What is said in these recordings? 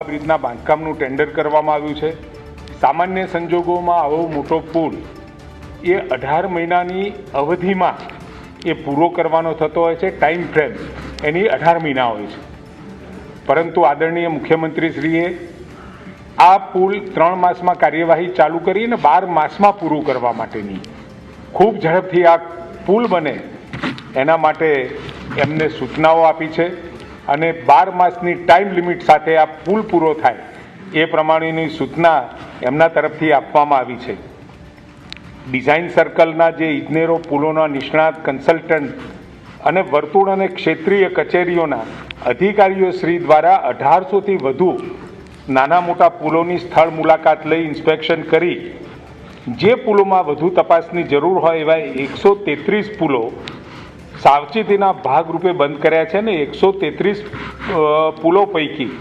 બ્રિજના બાંધકામનું tender કરવામાં આવ્યું છે। સામાન્ય સંજોગોમાં આવો મોટો પુલ એ 18 મહિનાની અવધિમાં એ પૂરો કરવાનો થતો હોય છે। ટાઈમ ફ્રેમ એની 18 મહિના હોય છે, પરંતુ આદરણીય મુખ્યમંત્રીશ્રીએ આ પુલ 3 માસમાં કાર્યવાહી ચાલુ કરી અને 12 માસમાં પૂરું કરવા માટેની ખૂબ ઝડપથી આ પુલ બને એના માટે એમને સૂચનાઓ આપી છે અને 12 માસની ટાઈમ લિમિટ સાથે આ પુલ પૂરો થાય એ પ્રમાણેની સૂચના એમના તરફથી આપવામાં આવી છે। ડિઝાઇન સર્કલના જે ઇજનેરો, પુલોના નિષ્ણાત, કન્સલ્ટન્ટ અને વર્તુળ અને ક્ષેત્રીય કચેરીઓના અધિકારીઓ શ્રી દ્વારા 1800થી વધુ નાના મોટા પુલોની સ્થળ મુલાકાત લઈ ઇન્સ્પેક્શન કરી જે પુલોમાં વધુ તપાસની જરૂર હોય એવા 133 પુલો સાવચેતીના ભાગરૂપે બંધ કર્યા છે ને 133 પુલો પૈકી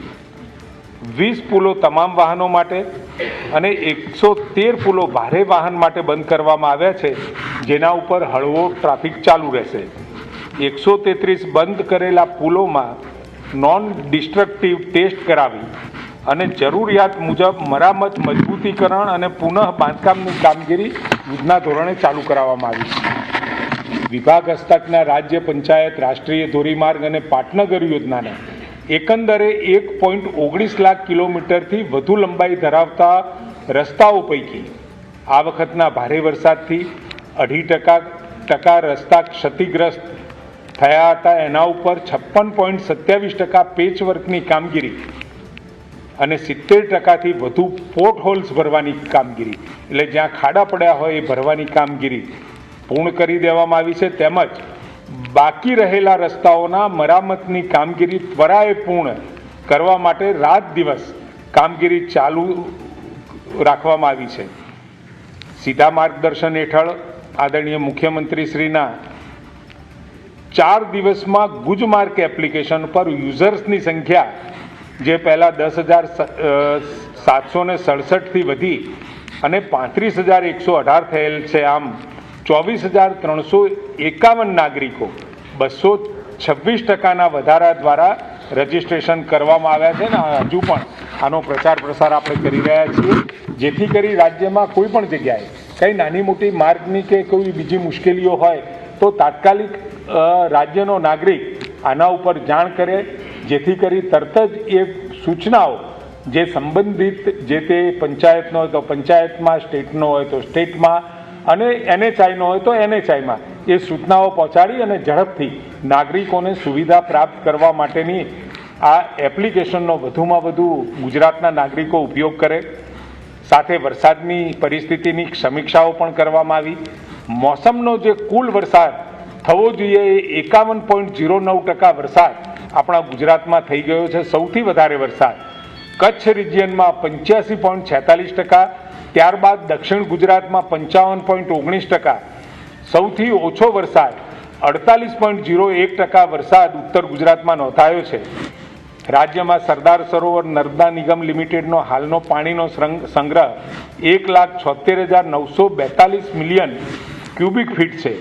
20 પુલો તમામ વાહનો માટે અને 113 પુલો ભારે વાહન માટે બંધ કરવામાં આવ્યા છે, જેના ઉપર હળવો ટ્રાફિક ચાલુ રહેશે। 133 બંધ કરેલા પુલોમાં નોન ડિસ્ટ્રક્ટિવ ટેસ્ટ કરાવી અને જરૂરિયાત મુજબ મરામત, મજબૂતીકરણ અને પુનઃ બાંધકામની કામગીરી યુદ્ધના ધોરણે ચાલુ કરાવવામાં આવી છે। વિભાગ હસ્તકના રાજ્ય પંચાયત, રાષ્ટ્રીય ધોરીમાર્ગ અને પાટનગર યોજનાના એકંદરે 1.19 લાખ કિલોમીટરથી વધુ લંબાઈ ધરાવતા રસ્તાઓ પૈકી આ વખતના ભારે વરસાદથી 2.5% રસ્તા ક્ષતિગ્રસ્ત થયા હતા। એના ઉપર 56.27% પેચવર્કની કામગીરી અને 70%થી વધુ પોર્ટ હોલ્સ ભરવાની કામગીરી, એટલે જ્યાં ખાડા પડ્યા હોય એ ભરવાની કામગીરી પૂર્ણ કરી દેવામાં આવી છે। તેમજ બાકી રહેલા રસ્તાઓના મરામતની કામગીરી ત્વરાએ પૂર્ણ કરવા માટે રાત દિવસ કામગીરી ચાલુ રાખવામાં આવી છે। સીધા માર્ગદર્શન હેઠળ આદરણીય મુખ્યમંત્રીશ્રીના 4 દિવસમાં ગુજમાર્ગ એપ્લિકેશન પર યુઝર્સની સંખ્યા જે પહેલાં 10,767થી વધી અને 35,118 થયેલ છે, આમ 24,351 નાગરિકો 226%ના વધારા દ્વારા રજીસ્ટ્રેશન કરવામાં આવ્યા છે ને હજુ પણ આનો પ્રચાર પ્રસાર આપણે કરી રહ્યા છીએ, જેથી કરી રાજ્યમાં કોઈ પણ જગ્યાએ કંઈ નાની મોટી માર્ગની કે કોઈ બીજી મુશ્કેલીઓ હોય તો તાત્કાલિક રાજ્યનો નાગરિક આના ઉપર જાણ કરે, જેથી કરી તરત જ એ સૂચનાઓ જે સંબંધિત જે તે પંચાયતનો હોય તો પંચાયતમાં, સ્ટેટનો હોય તો સ્ટેટમાં અને NHIનો હોય તો NHIમાં એ સૂચનાઓ પહોંચાડી અને ઝડપથી નાગરિકોને સુવિધા પ્રાપ્ત કરવા માટેની આ એપ્લિકેશનનો વધુમાં વધુ ગુજરાતના નાગરિકો ઉપયોગ કરે। સાથે વરસાદની પરિસ્થિતિની સમીક્ષાઓ પણ કરવામાં આવી। મોસમનો જે કુલ વરસાદ થવો જોઈએ એ 51.09% વરસાદ આપણા ગુજરાતમાં થઈ ગયો છે। સૌથી વધારે વરસાદ કચ્છ રિજિયનમાં 85.46%, ત્યારબાદ દક્ષિણ ગુજરાતમાં 55.19%, સૌથી ઓછો વરસાદ 48.01% વરસાદ ઉત્તર ગુજરાતમાં નોંધાયો છે। રાજ્યમાં સરદાર સરોવર નર્મદા નિગમ લિમિટેડનો હાલનો પાણીનો સંગ્રહ 1,76,942 મિલિયન ક્યુબિક ફીટ છે,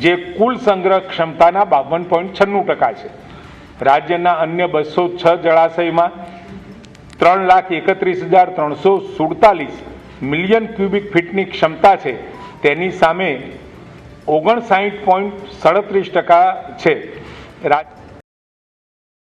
જે કુલ સંગ્રહ ક્ષમતાના 52.96% છે। રાજ્યના અન્ય 206 જળાશયમાં 3,31,347 મિલિયન ક્યુબિક ફીટની ક્ષમતા છે, તેની સામે 59.37% છે।